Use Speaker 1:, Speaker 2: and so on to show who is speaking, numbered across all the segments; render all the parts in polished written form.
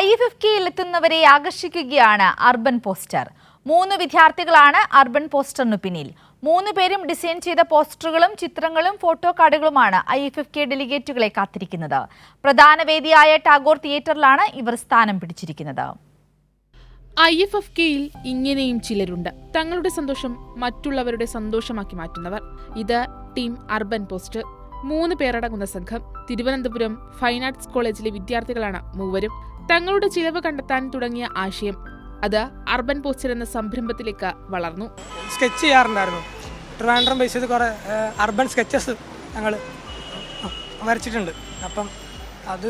Speaker 1: IFFKയിൽ എത്തുന്നവരെ ആകർഷിക്കുകയാണ് urban poster. 3 വിദ്യാർത്ഥികളാണ് urban പോസ്റ്ററിനു പിന്നിൽ. 3 പേരും ഡിസൈൻ ചെയ്ത പോസ്റ്ററുകളും ചിത്രങ്ങളും ഫോട്ടോ കാർഡുകളുമാണ് IFFK ഡെലിഗേറ്റുകളെ കാത്തിരിക്കുന്നത്. പ്രധാന വേദിയായ ടാഗോർ തിയേറ്ററിലാണ് ഇവർ സ്ഥാനം പിടിച്ചിരിക്കുന്നത്.
Speaker 2: IFFKയിൽ ഇങ്ങനെയും ചിലരുണ്ട്. തങ്ങളുടെ സന്തോഷം മറ്റുള്ളവരുടെ സന്തോഷമാക്കി മാറ്റുന്നവർ. ഇത് ടീം അർബൻ പോസ്റ്റർ. 3 പേരടങ്ങുന്ന സംഘം. തിരുവനന്തപുരം ഫൈൻ ആർട്സ് കോളേജിലെ വിദ്യാർത്ഥികളാണ് മൂവരും. തങ്ങളുടെ ചിലവ് കണ്ടെത്താൻ തുടങ്ങിയ ആശയം അത് അർബൻ പോസ്റ്റർ എന്ന സംരംഭത്തിലേക്ക് വളർന്നു.
Speaker 3: സ്കെച്ച് ചെയ്യാറുണ്ടായിരുന്നു. ട്രിവാൻഡ്രം ബേസ് ചെയ്ത് കുറേ അർബൻ സ്കെച്ചസ് ഞങ്ങൾ വരച്ചിട്ടുണ്ട്. അപ്പം അത്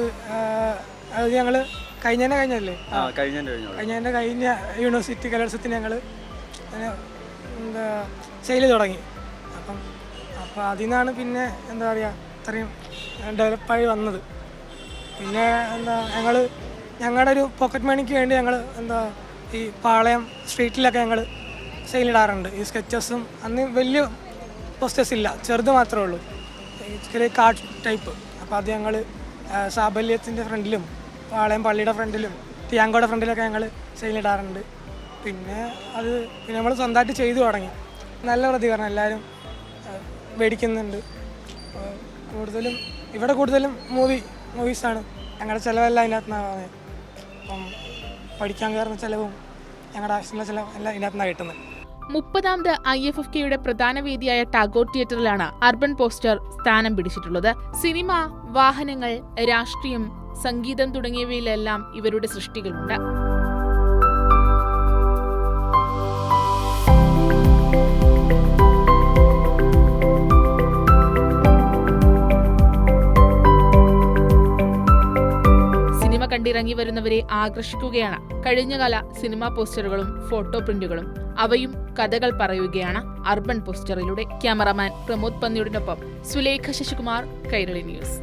Speaker 3: ഞങ്ങൾ കഴിഞ്ഞ യൂണിവേഴ്സിറ്റി കലോത്സവത്തിന് ഞങ്ങൾ സെയിൽ തുടങ്ങി. അപ്പം അതിൽ നിന്നാണ് പിന്നെ എന്താ പറയുക ഇത്രയും ഡെവലപ്പായി വന്നത്. പിന്നെ ഞങ്ങളുടെ ഒരു പോക്കറ്റ് മണിക്ക് വേണ്ടി ഞങ്ങൾ ഈ പാളയം സ്ട്രീറ്റിലൊക്കെ ഞങ്ങൾ സെയിലിടാറുണ്ട്. ഈ സ്കെച്ചസും അന്ന് വലിയ പോസ്റ്റേഴ്സ് ഇല്ല, ചെറുത് മാത്രമേ ഉള്ളൂ, ചെറിയ കാർഡ് ടൈപ്പ്. അപ്പോൾ അത് ഞങ്ങൾ സാബല്യത്തിൻ്റെ ഫ്രണ്ടിലും പാളയം പള്ളിയുടെ ഫ്രണ്ടിലും തിയാങ്കോയുടെ ഫ്രണ്ടിലൊക്കെ ഞങ്ങൾ സെയിലിടാറുണ്ട്. പിന്നെ നമ്മൾ സ്വന്തമായിട്ട് ചെയ്തു തുടങ്ങി. നല്ല പ്രതികരണം, എല്ലാവരും മേടിക്കുന്നുണ്ട്. കൂടുതലും മൂവീസാണ്. ഞങ്ങളുടെ ചിലവെല്ലാം അതിനകത്തുനിന്നാണ് പറയുന്നത്. അപ്പം പഠിക്കാൻ കയറുന്ന ചിലവും ഞങ്ങളുടെ ആവശ്യമുള്ള ചിലവ് എല്ലാം ഇതിനകത്തുനിന്നാണ് കിട്ടുന്നത്.
Speaker 2: 30ാമത് IFFKയുടെ പ്രധാന വേദിയായ ടാഗോർ തിയേറ്ററിലാണ് അർബൻ പോസ്റ്റർ സ്ഥാനം പിടിച്ചിട്ടുള്ളത്. സിനിമ, വാഹനങ്ങൾ, രാഷ്ട്രീയം, സംഗീതം തുടങ്ങിയവയിലെല്ലാം ഇവരുടെ സൃഷ്ടികളുണ്ട്. കണ്ടിറങ്ങി വരുന്നവരെ ആകർഷിക്കുകയാണ് കഴിഞ്ഞകാല സിനിമാ പോസ്റ്ററുകളും ഫോട്ടോ പ്രിന്റുകളും. അവയും കഥകൾ പറയുകയാണ് അർബൻ പോസ്റ്ററിലൂടെ. ക്യാമറാമാൻ പ്രമോദ് പന്നിയോടിനൊപ്പം സുലേഖ ശശികുമാർ, കൈരളി ന്യൂസ്.